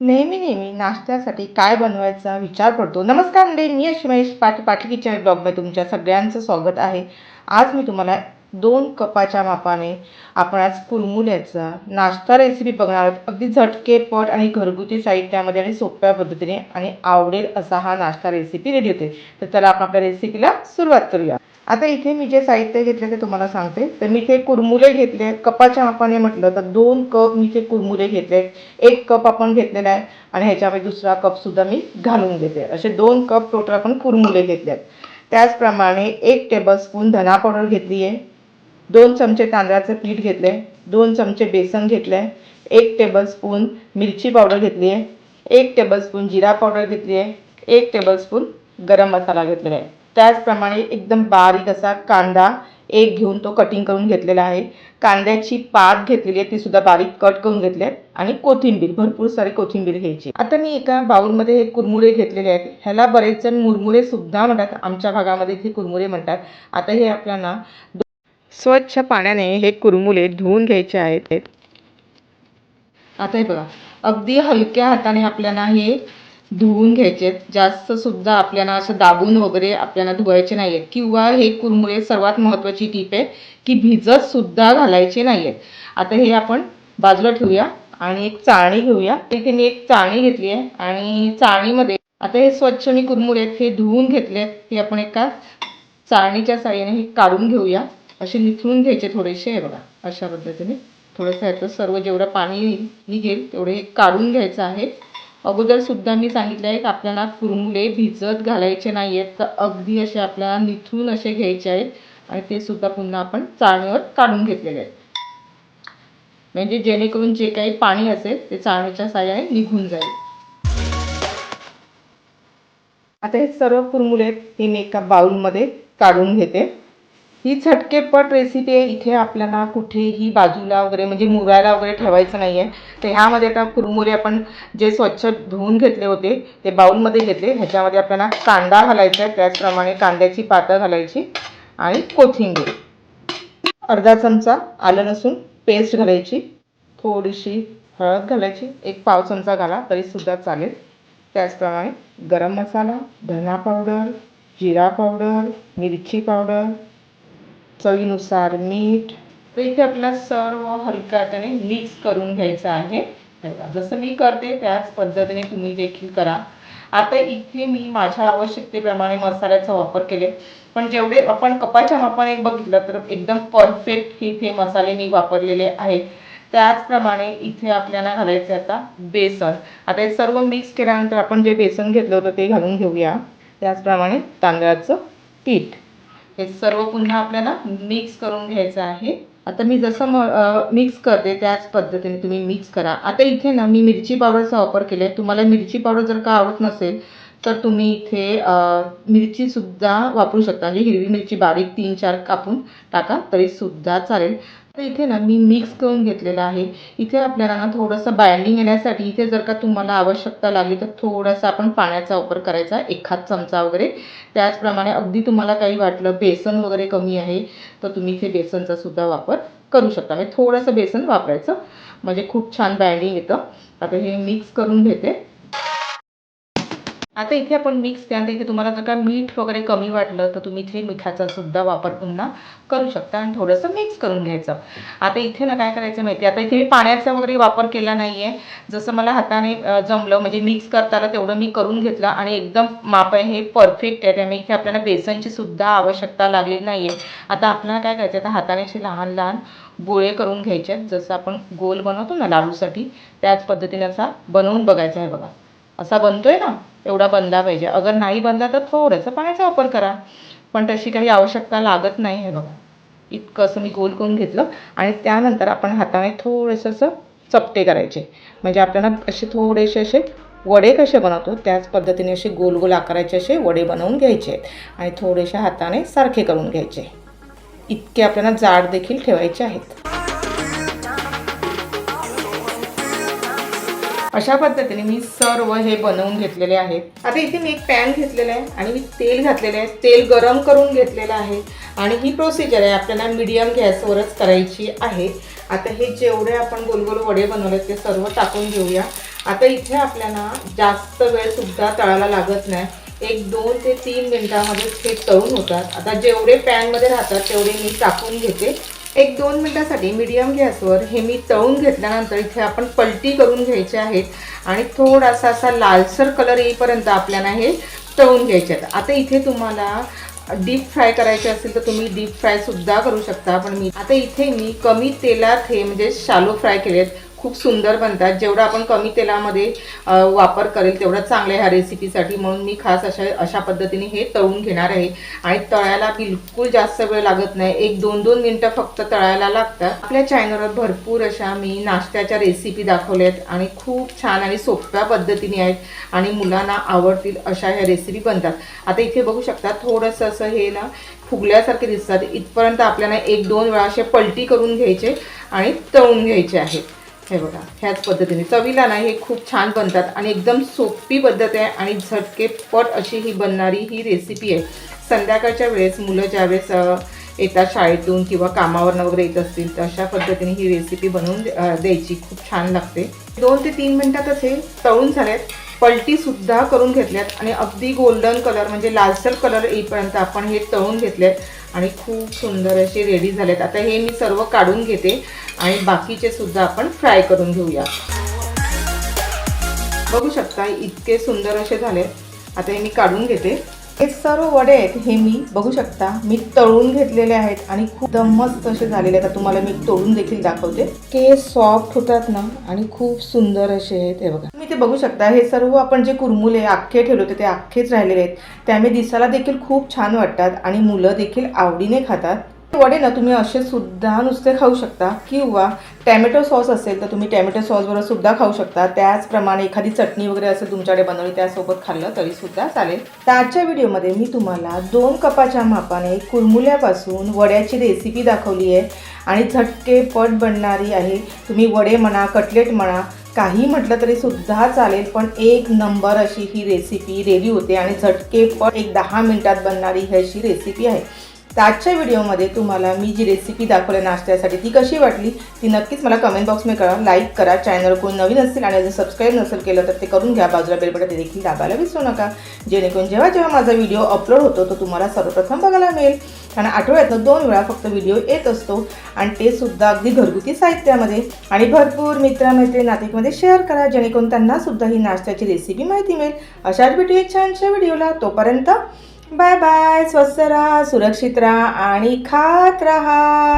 नेहमी नाश्त्यासाठी काय बनवायचा विचार पडतो. नमस्कार मंडळी, मी अशी महेश पाटील किचन ब्लॉगमध्ये तुमच्या सगळ्यांचं स्वागत आहे. आज मी तुम्हाला 2 कपाच्या मापाने आपण आज कुरमुल्याचा नाश्ता रेसिपी बघणार आहोत. अगदी झटकेपट आणि घरगुती साहित्यामध्ये आणि सोप्या पद्धतीने आणि आवडेल असा हा नाश्ता रेसिपी रेडी होते. तर चला आपण आपल्या रेसिपीला सुरुवात करूया. आता इथे मी जे साहित्य घेतले ते तुम्हाला सांगते. तर मी इथे कुरमुले घेतले, कपाच्या मापाने म्हटलं तर 2 कप मी इथे कुरमुले घेतले. 1 कप आपण घेतलेला आहे आणि ह्याच्यामध्ये दुसरा कपसुद्धा मी घालून घेते. असे 2 कप टोटल आपण कुरमुले घेतले आहेत. त्याचप्रमाणे 1 टेबलस्पून धना पावडर घेतली आहे, 2 चमचे तांदळाचं पीठ घेतले, 2 चमचे बेसन घेतले, 1 टेबलस्पून मिरची पावडर घेतली आहे, 1 टेबलस्पून जिरा पावडर घेतली आहे, 1 टेबलस्पून गरम मसाला घेतलेला आहे. त्याचप्रमाणे एकदम बारीक असा कांदा एक घेऊन तो कटिंग करून घेतलेला आहे. कांद्याची पात घेतलेली आहे, ती सुद्धा बारीक कट करून घेतली आहे आणि कोथिंबीर, भरपूर सारी कोथिंबीर घ्यायची. आता मी एका बाउलमध्ये हे कुरमुरे घेतलेले आहेत. ह्याला बरेच जण मुरमुरे सुद्धा म्हणतात, आमच्या भागामध्ये इथे कुरमुरे म्हणतात. आता हे आपल्याला स्वच्छ पाण्याने हे कुरमुरे धुवून घ्यायचे आहेत. आता हे बघा, अगदी हलक्या हाताने आपल्याला हे धुवून घ्यायचे आहेत. जास्त सुद्धा आपल्याला असं दाबून वगैरे आपल्याला धुवायचे नाही आहेत. किंवा हे कुरमुरे सर्वात महत्त्वाची टीप आहे की भिजत सुद्धा घालायचे नाही आहेत. आता हे आपण बाजूला ठेवूया आणि एक चाळणी घेऊया. इथे मी एक चाळणी घेतली आहे आणि चाळणीमध्ये आता हे स्वच्छ मी कुरमुरे आहेत हे धुवून घेतले आहेत. हे आपण एका चाळणीच्या साहाय्याने हे काढून घेऊया. असे निथळून घ्यायचे थोडेसे. हे बघा, अशा पद्धतीने थोडंसं ह्याचं सर्व जेवढं पाणी निघेल तेवढे हे काढून घ्यायचं आहे. अगोदर सुद्धा मी सांगितलं आहे की आपल्याला कुरमुरे भिजत घालायचे नाही आहेत. तर अगदी असे आपल्याला निथळून असे घ्यायचे आहेत आणि ते सुद्धा पुन्हा आपण चाळणीवर काढून घेतलेले आहेत. म्हणजे जेणेकरून जे काही पाणी असेल ते चाळणीच्या साहाय्याने निघून जाईल. आता हे सर्व कुरमुरे आहेत हे मी एका बाउलमध्ये काढून घेते. ही झटकेपट रेसिपी आहे. इथे आपल्याला कुठेही बाजूला वगैरे म्हणजे मुरायला वगैरे ठेवायचं नाही आहे. तर ह्यामध्ये आता कुरमुरे आपण जे स्वच्छ धुवून घेतले होते ते बाउलमध्ये घेतले. ह्याच्यामध्ये आपल्याला कांदा घालायचा आहे, त्याचप्रमाणे कांद्याची पातं घालायची आणि कोथिंबीर, अर्धा चमचा आलं लसूण पेस्ट घालायची, थोडीशी हळद घालायची, एक पाव चमचा घाला तरीसुद्धा चालेल. त्याचप्रमाणे गरम मसाला, धना पावडर, जिरा पावडर, मिरची पावडर, चवीनुसार मीठ. तर इथे आपल्याला सर्व हलक्या हाताने मिक्स करून घ्यायचं आहे. जसं मी करते त्याच पद्धतीने तुम्ही देखील करा. आता इथे मी माझ्या आवश्यकतेप्रमाणे मसाल्याचा वापर केले, पण जेवढे आपण कपाच्या मापाने बघितलं तर एकदम परफेक्ट इथे मसाले मी वापरलेले आहेत. त्याचप्रमाणे इथे आपल्याला घालायचं आता बेसन. आता हे सर्व मिक्स केल्यानंतर आपण जे बेसन घेतलं होतं ते घालून घेऊया. त्याचप्रमाणे तांदळाचं पीठ, हे सर्व पुन्हा आपल्याला मिक्स करून घ्यायचं आहे. आता मी जसं मिक्स करते त्याच पद्धतीने तुम्ही मिक्स करा. आता इथे ना मी मिरची पावडरचा वापर केला आहे. तुम्हाला मिरची पावडर जर का आवडत नसेल तर तुम्ही इथे मिरचीसुद्धा वापरू शकता. म्हणजे हिरवी मिरची बारीक 3-4 कापून टाका तरीसुद्धा चालेल. तर इथे ना मी मिक्स करून घेतलेलं आहे. इथे आपल्याला ना थोडंसं बाइंडिंग येण्यासाठी इथे जर का तुम्हाला आवश्यकता लागली तर थोडासा आपण पाण्याचा वापर करायचा, 1/2 चमचा वगैरे. त्याचप्रमाणे अगदी तुम्हाला काही वाटलं बेसन वगैरे कमी आहे तर तुम्ही इथे बेसनचा सुद्धा वापर करू शकता. म्हणजे थोडंसं बेसन वापरायचं म्हणजे खूप छान बाइंडिंग येतं. आता हे मिक्स करून घेते. आता इथे आपण मिक्स केल्यानंतर इथे तुम्हाला जर का मीठ वगैरे कमी वाटलं तर तुम्ही इथे मिठाचा सुद्धा वापर पुन्हा करू शकता आणि थोडंसं मिक्स करून घ्यायचं. आता इथे ना काय करायचं माहिती आहे, आता इथे मी पाण्याचा वगैरे वापर केला नाही आहे. जसं मला हाताने जमलं म्हणजे मिक्स करताना तेवढं मी करून घेतलं आणि एकदम माप आहे हे परफेक्ट आहे. त्यामुळे इथे आपल्याला बेसनची सुद्धा आवश्यकता लागली नाही आहे. आता आपल्याला काय करायचं, आता हाताने असे लहान लहान गोळे करून घ्यायचे आहेत. जसं आपण गोल बनवतो ना लाडूसाठी त्याच पद्धतीने असा बनवून बघायचा आहे. बघा असा बनतोय ना, एवढा बनला पाहिजे. अगर नाही बनला तर थोडंसं पाण्याचा वापर करा, पण तशी काही आवश्यकता लागत नाही. हे बघा इतकं असं मी गोल करून घेतलं आणि त्यानंतर आपण हाताने थोडंसं असं चपटे करायचे. म्हणजे आपल्याला असे थोडेसे असे वडे कसे बनवतो त्याच पद्धतीने असे गोल गोल आकाराचे असे वडे बनवून घ्यायचे आणि थोडेसे हाताने सारखे करून घ्यायचे. इतके आपल्याला जाड देखील ठेवायचे आहेत. अशा पद्धतीने मी सर्व हे बनवून घेतलेले आहेत. आता इथे मी एक पॅन घेतलेला आहे आणि मी तेल घातलेलं आहे. तेल गरम करून घेतलेलं आहे आणि ही प्रोसिजर आहे आपल्याला मीडियम गॅसवरच करायची आहे. आता हे जेवढे आपण गोल गोल वडे बनवले ते सर्व टाकून घेऊया आता इथे आपल्याला जास्त वेळ सुद्धा तळायला लागत नाही, 1-2 ते 3 मिनिटांमध्ये हे तळून होतात। आता जेवढे पॅनमध्ये राहतात तेवढे मी टाकून घेते। 1-2 मिनिटांसाठी मीडियम गॅसवर हे मी तळून घेतल्यानंतर इथे आपण पलटी करून घ्यायचे आहेत आणि थोडासा असा लालसर कलर येईपर्यंत आपल्याला हे तळून घ्यायचे आहेत। आता इथे तुम्हाला डीप फ्राय करायचे असेल तर तुम्ही डीप फ्राय सुद्धा करू शकता, पण मी आता इथे मी कमी तेलात हे म्हणजे शॅलो फ्राय केलेत, खूप सुंदर बनतात। जेवढा आपण कमी तेलामध्ये वापर करेल तेवढा चांगला ह्या रेसिपीसाठी, म्हणून मी खास अशा पद्धतीने हे तळून घेणार आहे। आणि तळायला बिलकुल जास्त वेळ लागत नाही, 1-2 मिनिटं फक्त तळायला लागतात। आपल्या चॅनलवर भरपूर अशा मी नाश्त्याच्या रेसिपी दाखवल्यात आणि खूप छान आणि सोप्या पद्धतीने आहेत आणि मुलांना आवडतील अशा ह्या रेसिपी बनतात। आता इथे बघू शकता थोडंसं असं हे ना फुगल्यासारखे दिसतात, इथपर्यंत आपल्याला 1-2 वेळा असे पलटी करून घ्यायचे आणि तळून घ्यायचे आहेत। हे बघा, ह्याच पद्धतीने चवीला ना हे खूप छान बनतात आणि एकदम सोपी पद्धत आहे आणि झटकेपट अशी ही बनणारी ही रेसिपी आहे। संध्याकाळच्या वेळेस मुलं ज्यावेळेस येतात शाळेतून किंवा कामावरनं वगैरे येत असतील तर अशा पद्धतीने ही रेसिपी बनवून द्यायची, खूप छान लागते। 2 ते 3 मिनिटातच हे तळून झालेत, पलटी सुद्धा करून घेतल्यात आणि अगदी गोल्डन कलर म्हणजे लालसर कलर येईपर्यंत आपण हे तळून घेतलेत आणि खूप सुंदर असे रेडी झालेत। आता हे मी सर्व काढून घेते आणि बाकीचे सुद्धा आपण फ्राय करून घेऊया। बघू शकता इतके सुंदर असे झालेत। आता हे मी काढून घेते। हे सर्व वडे आहेत हे मी बघू शकता मी तळून घेतलेले आहेत आणि खूप मस्त असे झालेले आहेत। तुम्हाला मी तळून देखील दाखवते, के सॉफ्ट होतात ना आणि खूप सुंदर असे आहेत। हे बघा, तुम्ही ते बघू शकता हे सर्व आपण जे कुरमुले अख्खे ठेवले होते ते अख्खेच राहिलेले आहेत, त्यामुळे दिसायला देखील खूप छान वाटतात आणि मुलं देखील आवडीने खातात। वडे ना तुम्ही असे सुद्धा नुसते खाऊ शकता किंवा टॅमॅटो सॉस असेल तर तुम्ही टॅमॅटो सॉसबरोबर सुद्धा खाऊ शकता। त्याचप्रमाणे एखादी चटणी वगैरे असेल तुमच्याकडे बनवली त्यासोबत खाल्लं तरी सुद्धा चालेल। तर आजच्या व्हिडिओमध्ये मी तुम्हाला 2 कपाच्या मापाने कुरमुल्यापासून वड्याची रेसिपी दाखवली आहे आणि झटकेपट बनणारी आहे। तुम्ही वडे म्हणा, कटलेट म्हणा, काही म्हटलं तरी सुद्धा चालेल, पण एक नंबर अशी ही रेसिपी रेडी होते आणि झटकेपट 10 मिनिटात बनणारी ही अशी रेसिपी आहे। तर आजच्या व्हिडिओमध्ये तुम्हाला मी जी रेसिपी दाखवली नाश्त्यासाठी ती कशी वाटली ती नक्कीच मला कमेंट बॉक्समध्ये करा, लाईक करा। चॅनल कोण नवीन असेल आणि जर सबस्क्राईब नसेल केलं तर ते करून घ्या, बाजूला बेल बटन देखील दाबायला विसरू नका, जेणेकरून जेव्हा माझा व्हिडिओ अपलोड होतो तो तुम्हाला सर्वप्रथम बघायला मिळेल। कारण आठवड्यातनं 2 वेळा फक्त व्हिडिओ येत असतो आणि ते सुद्धा अगदी घरगुती साहित्यामध्ये। आणि भरपूर मित्रमैत्रिणी नातेवाईकांमध्ये शेअर करा, जेणेकरून त्यांना सुद्धा ही नाश्त्याची रेसिपी माहिती मिळेल। अशाच भेटू एक छानशा व्हिडिओला, तोपर्यंत बाय बाय, स्वस्थ राहा, सुरक्षित राहा आणि खात राहा।